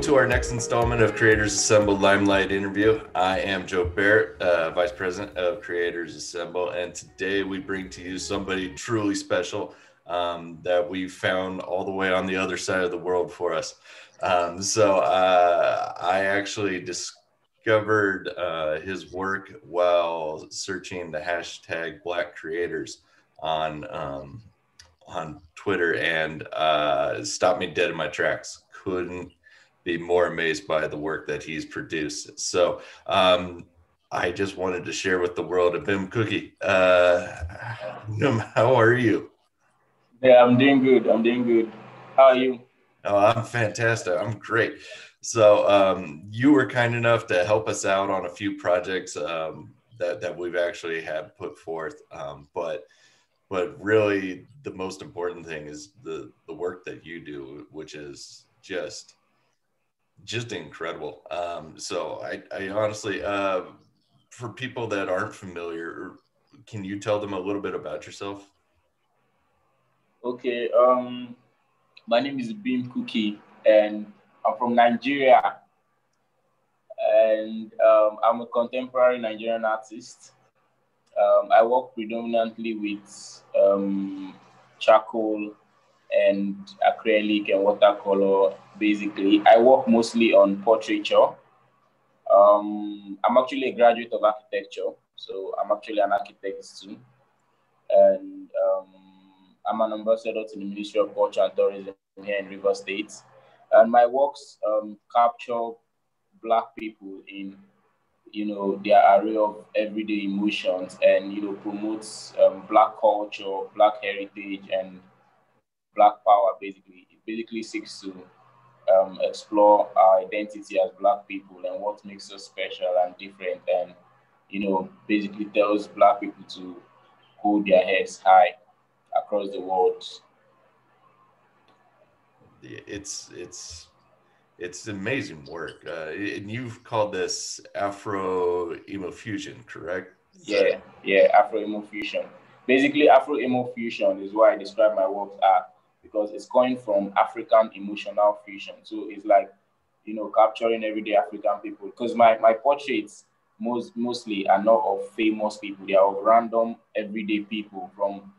to our next installment of Creators Assemble Limelight interview. I am Joe Barrett, Vice President of Creators Assemble, and today we bring to you somebody truly special that we found all the way on the other side of the world for us. I actually discovered his work while searching the hashtag Black Creators on Twitter, and stopped me dead in my tracks. Couldn't be more amazed by the work that he's produced. So I just wanted to share with the world Ibim Cookey. How are you? Yeah, I'm doing good. How are you? Oh, I'm fantastic. I'm great. So you were kind enough to help us out on a few projects that we've actually had put forth. But really the most important thing is the work that you do, which is just incredible. So I honestly, for people that aren't familiar, can you tell them a little bit about yourself? Okay. My name is Ibim Cookey, and I'm from Nigeria, and I'm a contemporary Nigerian artist. I work predominantly with charcoal and acrylic and watercolor. Basically, I work mostly on portraiture. I'm actually a graduate of architecture, so I'm actually an architect too, and I'm an ambassador to the Ministry of Culture and Tourism here in Rivers State. And my works capture Black people in, their array of everyday emotions, and, promotes Black culture, Black heritage, and Black power, basically. It basically seeks to explore our identity as Black people and what makes us special and different, and, basically tells Black people to hold their heads high across the world. It's amazing work, and you've called this Afro emo fusion, correct? Yeah, Afro emo fusion. Basically, Afro emo fusion is what I describe my works as, because it's coming from African emotional fusion. So it's like, capturing everyday African people. Because my portraits mostly are not of famous people; they are of random everyday people from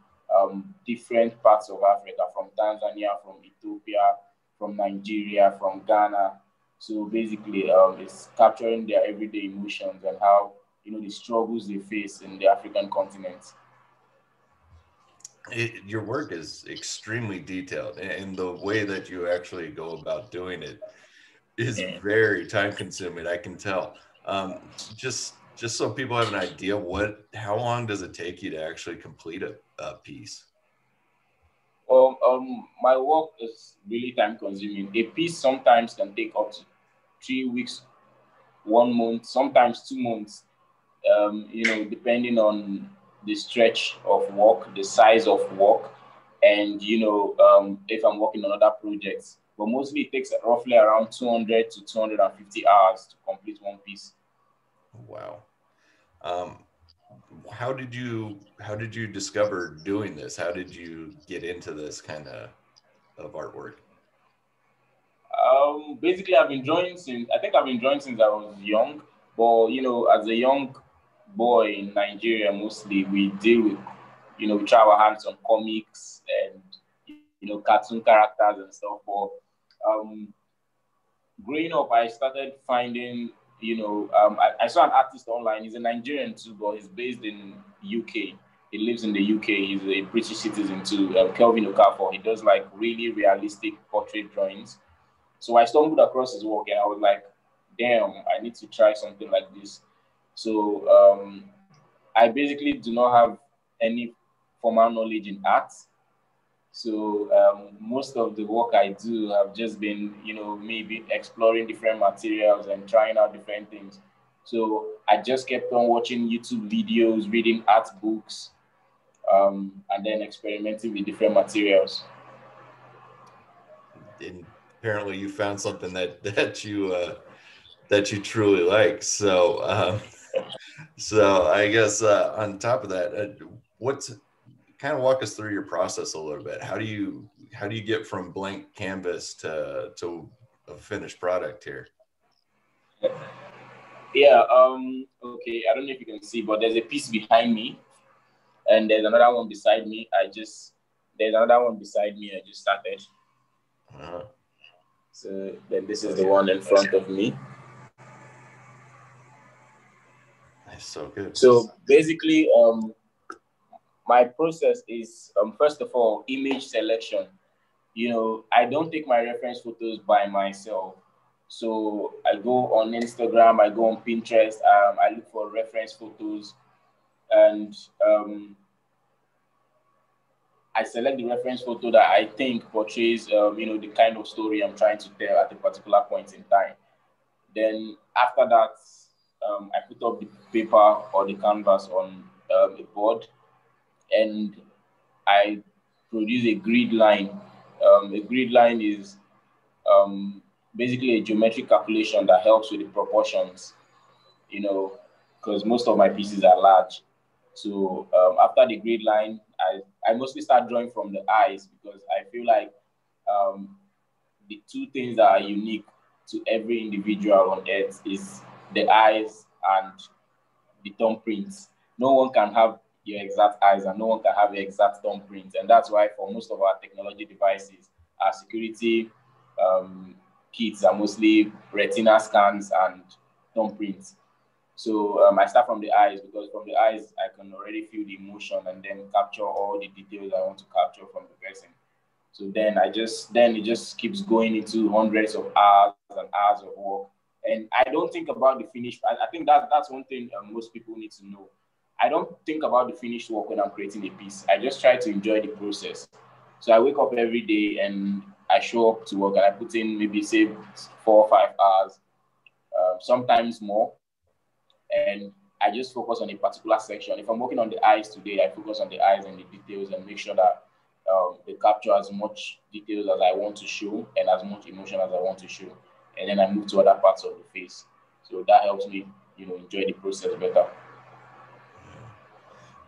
different parts of Africa, from Tanzania, from Ethiopia, from Nigeria, from Ghana. So basically, it's capturing their everyday emotions and how, the struggles they face in the African continent. Your work is extremely detailed, and the way that you actually go about doing it is Yeah. very time consuming. I can tell. Just so people have an idea, how long does it take you to actually complete a piece? Well, my work is really time consuming. A piece sometimes can take up to 3 weeks, 1 month, sometimes 2 months. Depending on the stretch of work, the size of work, and if I'm working on other projects. But mostly it takes roughly around 200 to 250 hours to complete one piece. Wow. Um, how did you discover doing this? How did you get into this kind of artwork? Basically, I've been drawing since I was young. But as a young boy in Nigeria, mostly we deal with, we try our hands on comics and cartoon characters and stuff. But um, growing up, I started finding, I saw an artist online. He's a Nigerian too, but he's based in UK. He lives in the UK. He's a British citizen too. Kelvin Okafor. He does like really realistic portrait drawings. So I stumbled across his work and I was like, damn, I need to try something like this. So I basically do not have any formal knowledge in art. So most of the work I do have just been, maybe exploring different materials and trying out different things. So I just kept on watching YouTube videos, reading art books, and then experimenting with different materials. And apparently you found something that you truly like. So I guess on top of that, what's kind of walk us through your process a little bit. How do you get from blank canvas to finished product here. Yeah. Okay. I don't know if you can see, but there's a piece behind me, and there's another one beside me. There's another one beside me. I just started. Uh-huh. So then this is the one in front of me. That's so good. So basically, my process is first of all, image selection. I don't take my reference photos by myself. So I go on Instagram, I go on Pinterest, I look for reference photos, and I select the reference photo that I think portrays, the kind of story I'm trying to tell at a particular point in time. Then after that, I put up the paper or the canvas on a board, and I produce a grid line. A grid line is basically a geometric calculation that helps with the proportions, because most of my pieces are large. So after the grid line, I mostly start drawing from the eyes, because I feel like the two things that are unique to every individual on earth is the eyes and the thumbprints. No one can have your exact eyes, and no one can have your exact thumbprint. And that's why for most of our technology devices, our security kits are mostly retina scans and thumbprints. So I start from the eyes, because from the eyes, I can already feel the emotion and then capture all the details I want to capture from the person. So then it just keeps going into hundreds of hours and hours of work. And I don't think about the finished. I think that's one thing most people need to know. I don't think about the finished work when I'm creating a piece. I just try to enjoy the process. So I wake up every day and I show up to work, and I put in maybe say 4 or 5 hours, sometimes more. And I just focus on a particular section. If I'm working on the eyes today, I focus on the eyes and the details, and make sure that they capture as much details as I want to show and as much emotion as I want to show. And then I move to other parts of the face. So that helps me, enjoy the process better.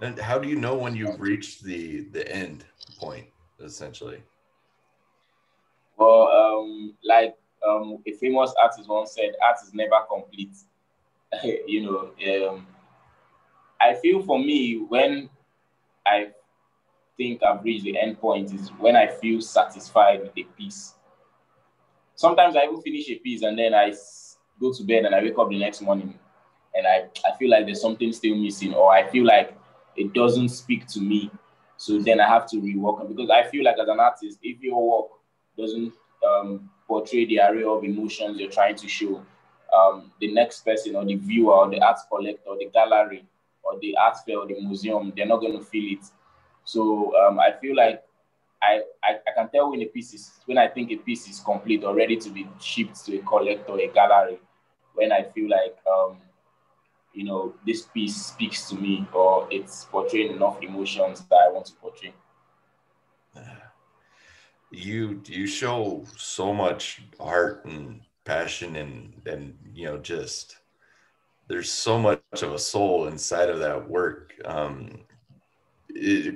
And how do you know when you've reached the end point, essentially? Well, a famous artist once said, art is never complete. you know, I feel for me, when I think I've reached the end point, is when I feel satisfied with a piece. Sometimes I even finish a piece and then go to bed, and I wake up the next morning and I feel like there's something still missing, or I feel like it doesn't speak to me. So then I have to rework it, because I feel like as an artist, if your work doesn't portray the array of emotions you're trying to show, the next person or the viewer or the art collector or the gallery or the art fair or the museum, they're not going to feel it. So I feel like I can tell when I think a piece is complete or ready to be shipped to a collector, a gallery, when I feel like this piece speaks to me, or it's portraying enough emotions that I want to portray. You show so much heart and passion, and just there's so much of a soul inside of that work.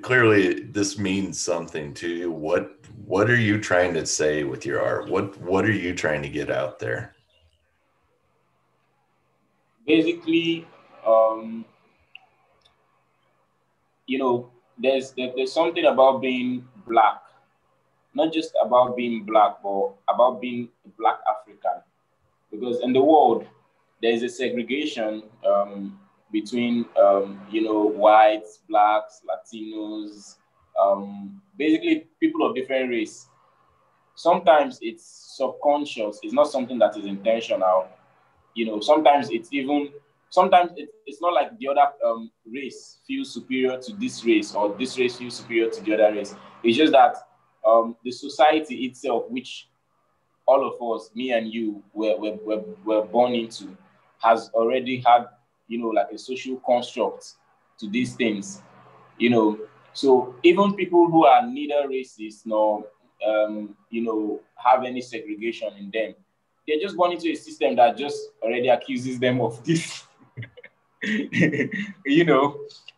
Clearly this means something to you. What are you trying to say with your art? What are you trying to get out there? Basically, there's something about being black, not just about being black, but about being a black African. Because in the world, there's a segregation between whites, blacks, Latinos, basically people of different race. Sometimes it's subconscious. It's not something that is intentional. Sometimes it's not like the other race feels superior to this race, or this race feels superior to the other race. It's just that the society itself, which all of us, me and you, were born into, has already had, like a social construct to these things, So even people who are neither racist nor, have any segregation in them, they're just born into a system that just already accuses them of this,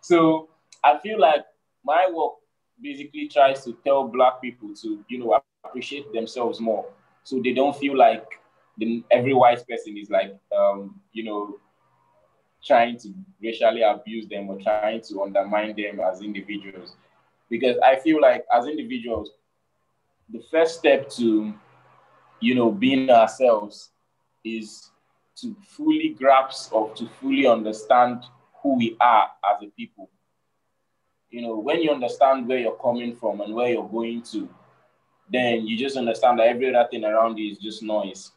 So I feel like my work basically tries to tell Black people to, appreciate themselves more. so they don't feel like every white person is like, trying to racially abuse them or trying to undermine them as individuals. Because I feel like as individuals, the first step to, being ourselves is to fully grasp or to fully understand who we are as a people. When you understand where you're coming from and where you're going to, then you just understand that every other thing around you is just noise.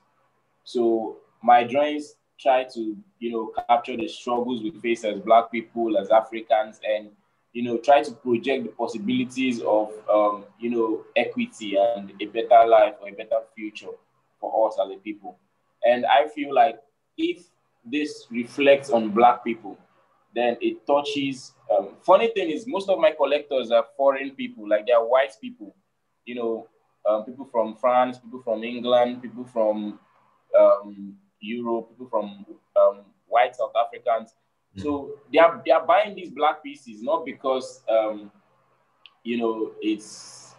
So my drawings try to, capture the struggles we face as Black people, as Africans, and, try to project the possibilities of, equity and a better life or a better future for us as a people. And I feel like if this reflects on Black people, then it touches. Funny thing is, most of my collectors are foreign people, like they're white people, people from France, people from England, people from Europe, people from white South Africans. So they are buying these Black pieces not because it's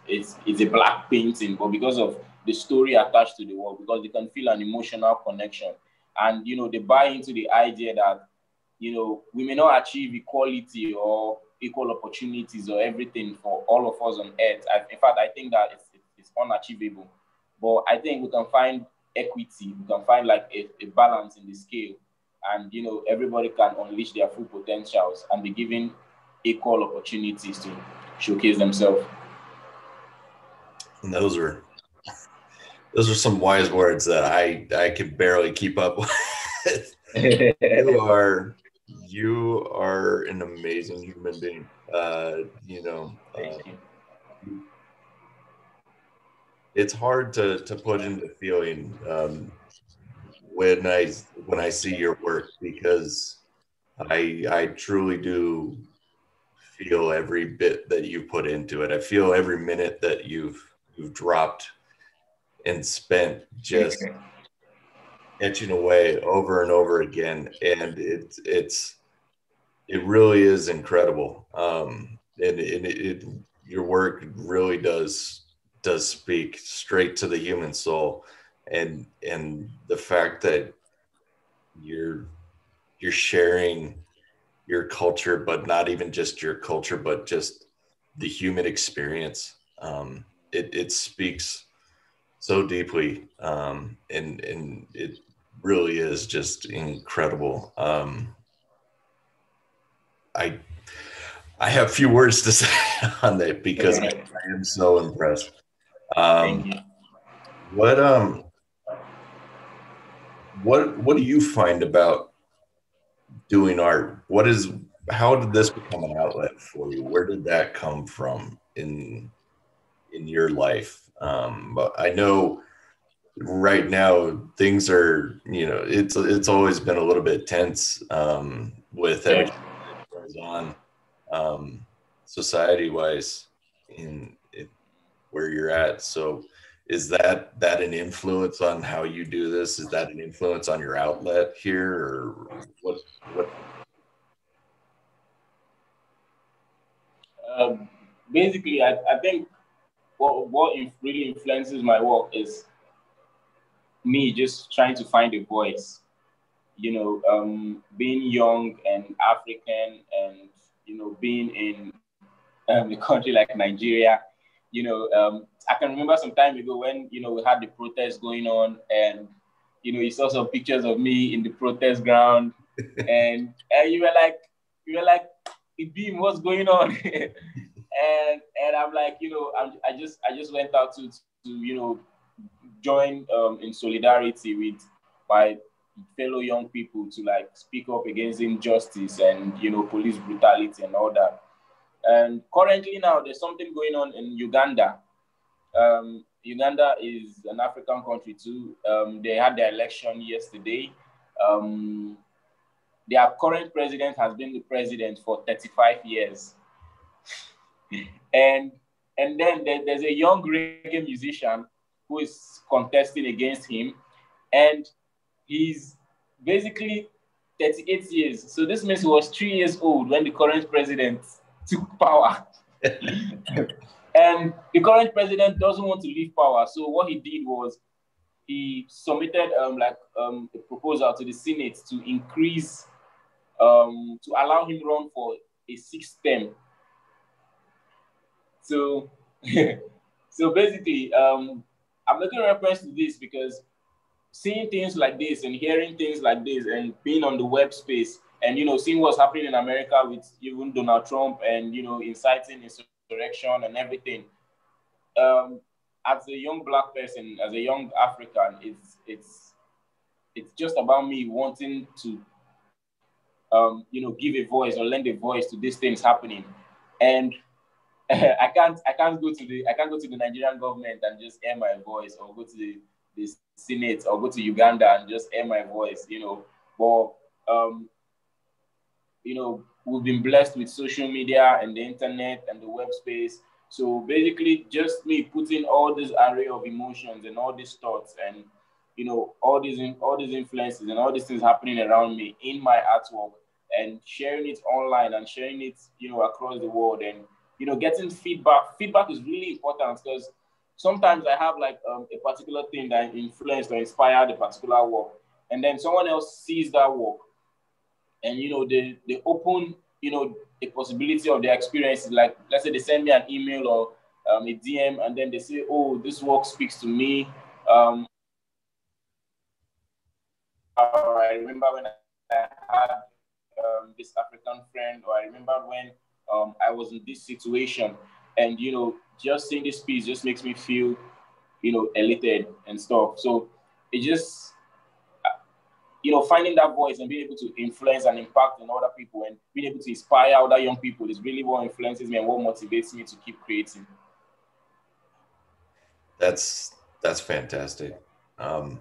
a Black painting, but because of the story attached to the work, because they can feel an emotional connection, and they buy into the idea that we may not achieve equality or equal opportunities or everything for all of us on earth. In fact, I think that it's unachievable, but I think we can find equity, we can find like a balance in the scale, and everybody can unleash their full potentials and be given equal opportunities to showcase themselves. And those are some wise words that I could barely keep up with. You are an amazing human being. It's hard to put into feeling when I see your work, because I truly do feel every bit that you put into it. I feel every minute that you've dropped and spent just etching away over and over again, and it really is incredible. Your work really does speak straight to the human soul, and the fact that you're sharing your culture, but not even just your culture, but just the human experience. It speaks so deeply, and it really is just incredible. I have few words to say on that, because I am so impressed. Thank you. What do you find about doing art? How did this become an outlet for you? Where did that come from in your life? But I know right now things are, it's always been a little bit tense with everything that goes on society wise in where you're at. So is that an influence on how you do this? Is that an influence on your outlet here, or what? Basically, I think what really influences my work is me just trying to find a voice. Being young and African, and being in a country like Nigeria. I can remember some time ago when we had the protest going on, and you saw some pictures of me in the protest ground, and you were like, Ibim, what's going on? and I'm like, I just went out to join in solidarity with my fellow young people to like speak up against injustice and police brutality and all that. And currently now there's something going on in Uganda. Uganda is an African country too. They had their election yesterday. Their current president has been the president for 35 years. and then there's a young reggae musician who is contesting against him, and he's basically 38 years. So this means he was 3 years old when the current president took power. And the current president doesn't want to leave power. So what he did was he submitted a proposal to the Senate to increase to allow him run for a 6th term. So so basically, I'm making reference to this because seeing things like this and hearing things like this and being on the web space and, you know, seeing what's happening in America with even Donald Trump and, you know, inciting insurrection and everything, as a young Black person, as a young African, it's just about me wanting to, you know, give a voice or lend a voice to these things happening. And I can't go to the Nigerian government and just air my voice, or go to the Senate, or go to Uganda and just air my voice, you know. But you know, we've been blessed with social media and the internet and the web space. So basically, just me putting all this array of emotions and all these thoughts and, you know, all these influences and all these things happening around me in my artwork, and sharing it online and sharing it, you know, across the world, and, you know, getting feedback. Feedback is really important, because sometimes I have like a particular thing that influenced or inspired a particular work, and then someone else sees that work, and, you know, they open, you know, a possibility of their experiences. Like, let's say they send me an email or a DM, and then they say, oh, this work speaks to me. I remember when I had this African friend, or I remember when I was in this situation, and, you know, just seeing this piece just makes me feel, you know, elated and stuff. So it just, you know, finding that voice and being able to influence and impact on other people and being able to inspire other young people is really what influences me and what motivates me to keep creating. That's fantastic. And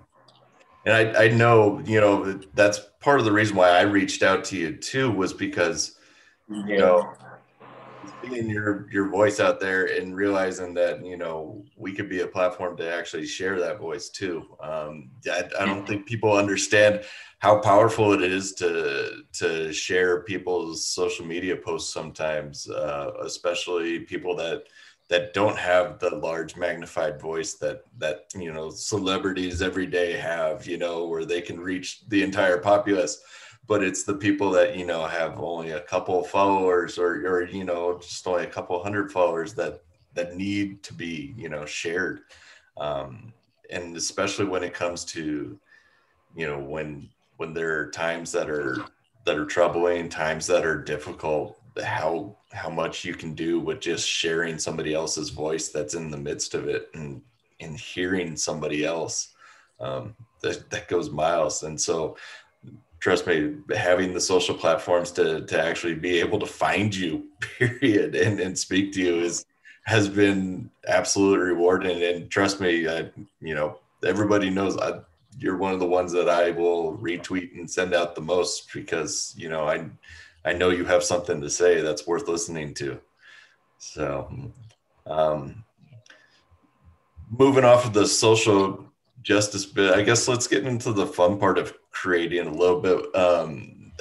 I know, you know, that's part of the reason why I reached out to you too, was because, you know, seeing your voice out there and realizing that, you know, we could be a platform to actually share that voice too. I don't think people understand how powerful it is to share people's social media posts sometimes, especially people that don't have the large magnified voice that you know, celebrities every day have, you know, where they can reach the entire populace. But it's the people that, you know, have only a couple of followers, or you know, just only a couple hundred followers that need to be, you know, shared. And especially when it comes to, you know, when there are times that are troubling, times that are difficult, how much you can do with just sharing somebody else's voice that's in the midst of it, and hearing somebody else, that goes miles. And so, trust me, having the social platforms to actually be able to find you, period, and speak to you has been absolutely rewarding. And trust me, you know, everybody knows you're one of the ones that I will retweet and send out the most, because, you know, I know you have something to say that's worth listening to. So, moving off of the social justice bit, I guess let's get into the fun part of creating a little bit.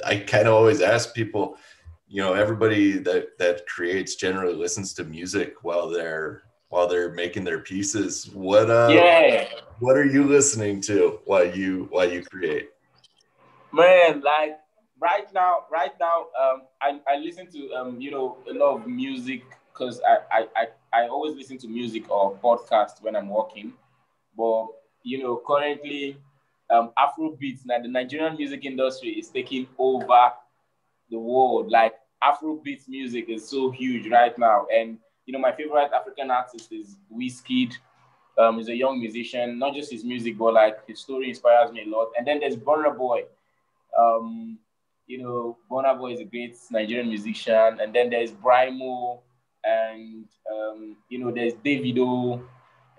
I kind of always ask people, you know, everybody that creates generally listens to music while they're making their pieces. What are you listening to while you create? Man, like right now, I listen to you know, a lot of music, because I always listen to music or podcast when I'm working. But, you know, currently, Afrobeats, now the Nigerian music industry is taking over the world. Like, Afrobeats music is so huge right now, and, you know, my favorite African artist is Wizkid. He's a young musician. Not just his music, but like his story inspires me a lot. And then there's Burna Boy. You know, Burna Boy is a great Nigerian musician. And then there's Brymo, and you know, there's Davido,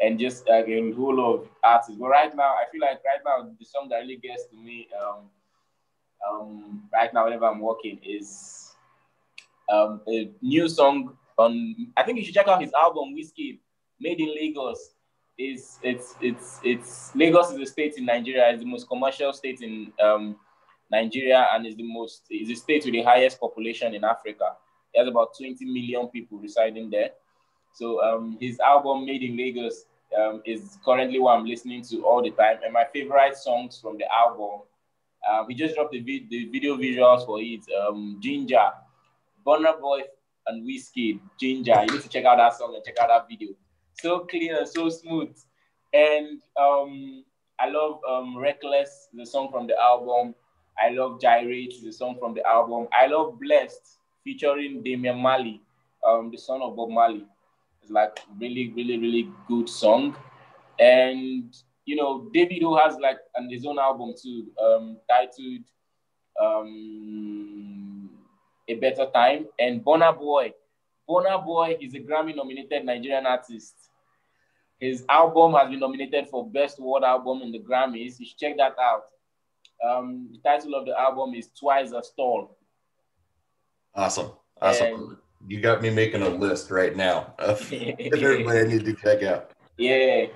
and just like a whole lot of artists. But right now, I feel like right now the song that really gets to me, right now whenever I'm working, is a new song on. I think you should check out his album, Wizkid, Made in Lagos. It's Lagos is a state in Nigeria. It's the most commercial state in Nigeria, and is a state with the highest population in Africa. It has about 20 million people residing there. So his album Made in Lagos is currently what I'm listening to all the time. And my favorite songs from the album, we just dropped the video visuals for it. Ginger, Burna Boy and Whiskey, Ginger. You need to check out that song and check out that video. So clean and so smooth. And I love Reckless, the song from the album. I love Gyrate, the song from the album. I love Blessed, featuring Damian Marley, the son of Bob Marley. It's like really, really, really good song. And you know, Davido has like his own album too, titled A Better Time. And Burna Boy is a Grammy-nominated Nigerian artist. His album has been nominated for Best World Album in the Grammys. You should check that out. The title of the album is Twice as Tall. Awesome. And you got me making a list right now of everybody I need to check out. Yeah.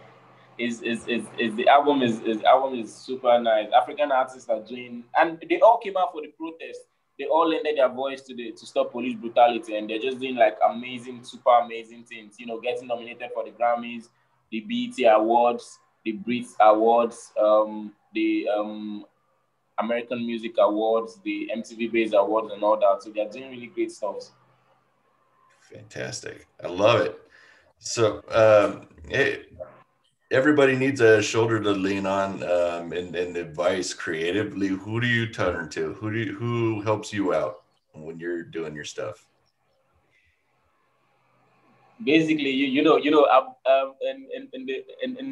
The album is super nice. African artists are doing, and they all came out for the protest. They all lended their voice to stop police brutality, and they're just doing like super amazing things. You know, getting nominated for the Grammys, the BET Awards, the Brits Awards, the American Music Awards, the MTV Base Awards, and all that. So they're doing really great stuff. Fantastic! I love it. So, everybody needs a shoulder to lean on, and advice creatively. Who do you turn to? Who helps you out when you're doing your stuff? Basically, in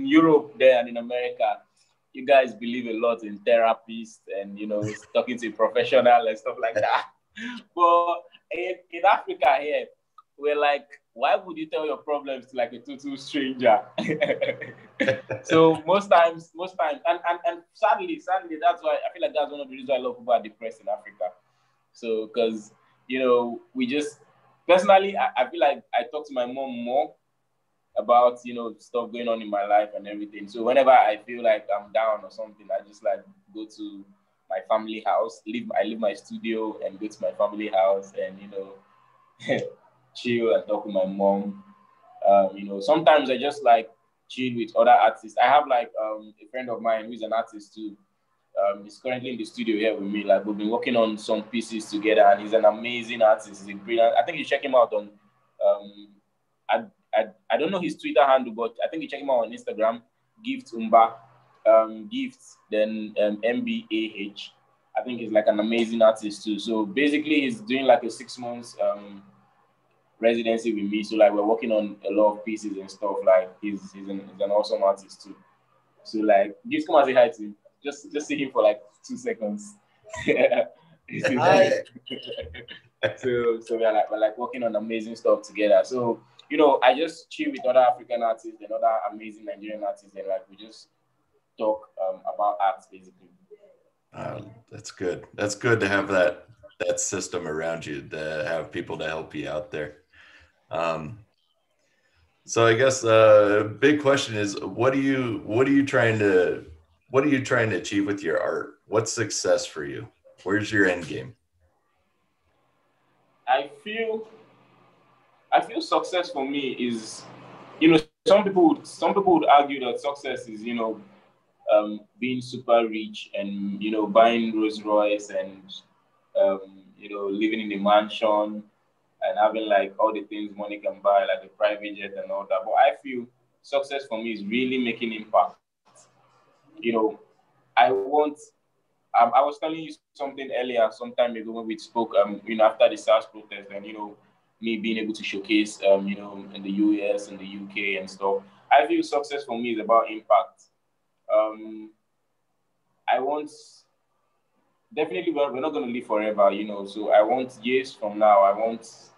Europe there and in America, you guys believe a lot in therapists and talking to a professional and stuff like that. But in Africa here, we're like, why would you tell your problems to like a total stranger? So most times, and sadly, that's why I feel like that's one of the reasons why a lot of people are depressed in Africa. So, because, we just, personally, I feel like I talk to my mom more about, stuff going on in my life and everything. So whenever I feel like I'm down or something, I just like go to my family house, I leave my studio and go to my family house and, chill and talk with my mom. Sometimes I just like chill with other artists. I have like a friend of mine who's an artist too. He's currently in the studio here with me. Like we've been working on some pieces together, and he's an amazing artist. He's brilliant. I think you check him out on. I don't know his Twitter handle, but I think you check him out on Instagram. Gift Umba, Gifts, then MBAH. I think he's like an amazing artist too. So basically, he's doing like a 6 months residency with me. So like we're working on a lot of pieces and stuff. Like he's an awesome artist too. So like, just come and say hi to him. Just see him for like 2 seconds. So we're like working on amazing stuff together. So I just chill with other African artists and other amazing Nigerian artists, and like we just talk about arts basically. That's good. That's good to have that system around you, to have people to help you out there. So I guess big question is, what are you trying to achieve with your art? What's success for you? Where's your end game? I feel success for me is, some people would argue that success is, being super rich and, buying Rolls Royce and, living in a mansion and having like all the things money can buy, like a private jet and all that. But I feel success for me is really making impact. I was telling you something earlier, some time ago when we spoke, after the SARS protest and, me being able to showcase, in the US and the UK and stuff. I feel success for me is about impact. I want, definitely, we're not going to live forever, so I want years from now,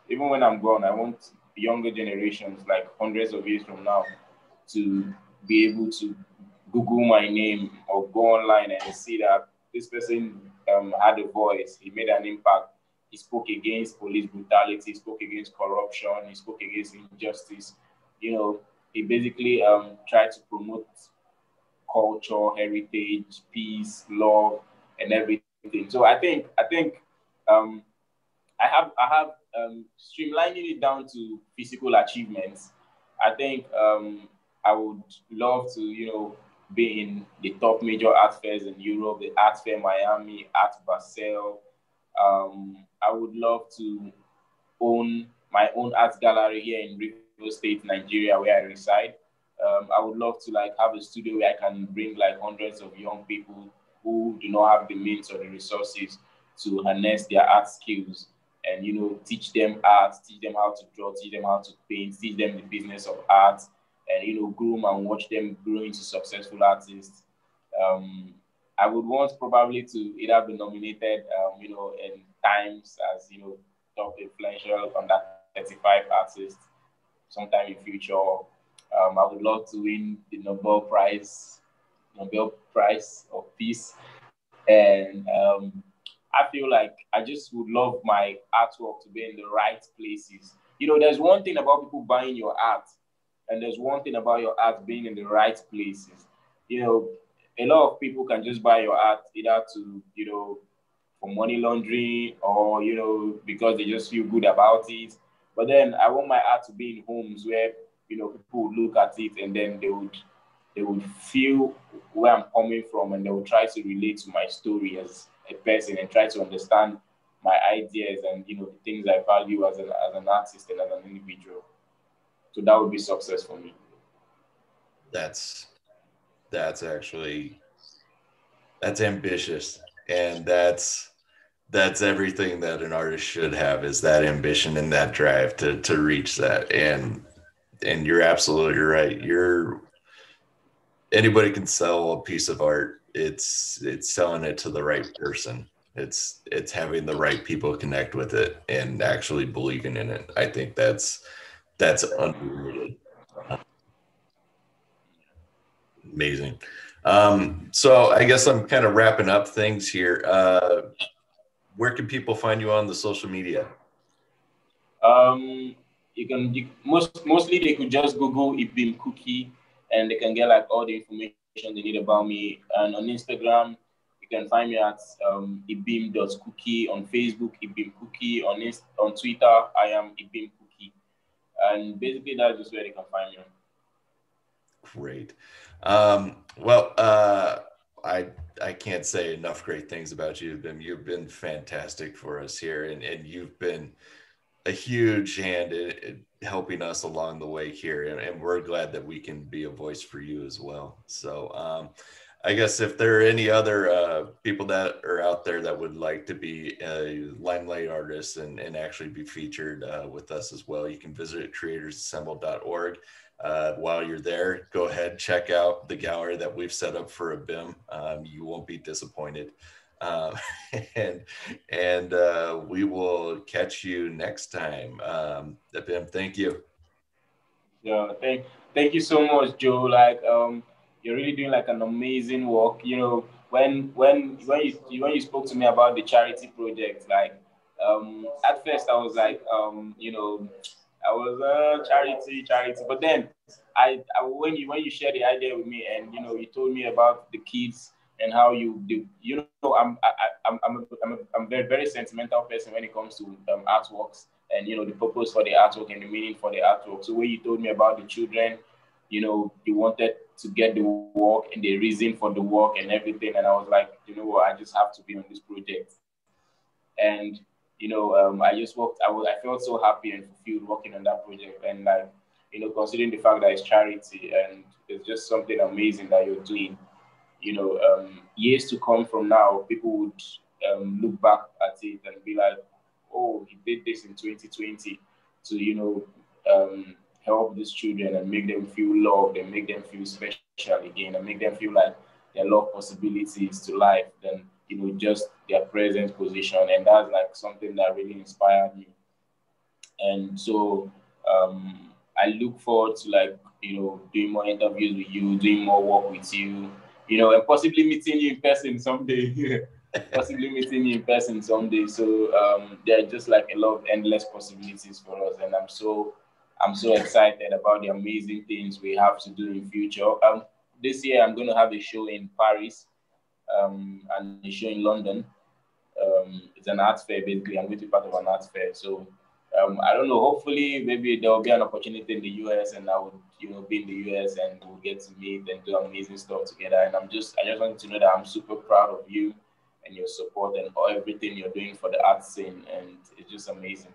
even when I'm gone, I want the younger generations, like hundreds of years from now, to be able to Google my name or go online and see that this person had a voice, he made an impact, he spoke against police brutality, he spoke against corruption, he spoke against injustice. He basically tried to promote culture, heritage, peace, love, and everything. So I think I have streamlining it down to physical achievements. I think I would love to, be in the top major art fairs in Europe, the Art Fair Miami, Art Basel. I would love to own my own art gallery here in Rivers State, Nigeria, where I reside. I would love to like have a studio where I can bring like hundreds of young people who do not have the means or the resources to harness their art skills and teach them art, teach them how to draw, teach them how to paint, teach them the business of art, and groom and watch them grow into successful artists. Um, I would want probably to either be nominated, in Times as top influential under 35 artists sometime in future. I would love to win the Nobel Prize of Peace, and I feel like I just would love my artwork to be in the right places. There's one thing about people buying your art, and there's one thing about your art being in the right places. A lot of people can just buy your art either to, for money laundering or, because they just feel good about it. But then I want my art to be in homes where, people would look at it and then they would feel where I'm coming from, and they would try to relate to my story as a person and try to understand my ideas and, the things I value as an artist and as an individual. So that would be success for me. That's actually that's ambitious, and that's everything that an artist should have, is that ambition and that drive to reach that. And you're absolutely right. Anybody can sell a piece of art. It's selling it to the right person. It's having the right people connect with it and actually believing in it. I think that's underrated. Amazing. So I guess I'm kind of wrapping up things here. Where can people find you on the social media? Mostly they could just Google Ibim Cookey, and they can get like all the information they need about me. And on Instagram, you can find me at ibim.cookie. On Facebook, Ibim Cookey. On Twitter, I am Ibim Cookey. And basically that's just where they can find me. Great. I can't say enough great things about you, Ibim. You've been fantastic for us here, and you've been a huge hand in helping us along the way here, and we're glad that we can be a voice for you as well. So I guess if there are any other people that are out there that would like to be a Limelight artist and actually be featured with us as well, you can visit creatorsassemble.org. While you're there, go ahead, check out the gallery that we've set up for Ibim. You won't be disappointed. And we will catch you next time. Ibim, thank you. Yeah, thank you so much, Joe. Like, you're really doing like an amazing work. When you spoke to me about the charity project, like, at first I was like, I was charity, but then when you shared the idea with me, and you told me about the kids and how you do, I'm very very sentimental person when it comes to artworks, and the purpose for the artwork and the meaning for the artwork. So when you told me about the children, you wanted to get the work and the reason for the work and everything, and I was like, what, I just have to be on this project. And I just worked. I felt so happy and fulfilled working on that project, and like, considering the fact that it's charity and it's just something amazing that you're doing. Years to come from now, people would look back at it and be like, oh, he did this in 2020 to, help these children and make them feel loved and make them feel special again and make them feel like there are a lot of possibilities to life than, just their present position. And that's like something that really inspired me. And so I look forward to like, doing more interviews with you, doing more work with you, and possibly meeting you in person someday. Possibly meeting you in person someday. So there are just like a lot of endless possibilities for us, and I'm so excited about the amazing things we have to do in future. This year I'm going to have a show in Paris, and a show in London. It's an art fair basically. I'm going to be part of an art fair. So I don't know. Hopefully, maybe there will be an opportunity in the US, and I would, be in the US, and we'll get to meet and do amazing stuff together. And I just wanted to know that I'm super proud of you and your support and everything you're doing for the art scene, and it's just amazing.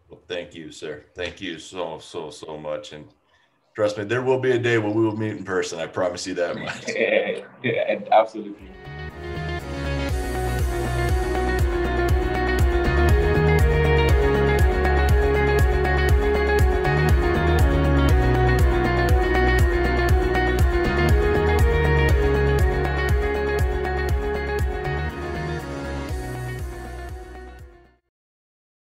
Well, thank you, sir. Thank you so much. And trust me, there will be a day when we will meet in person. I promise you that much. Yeah, absolutely.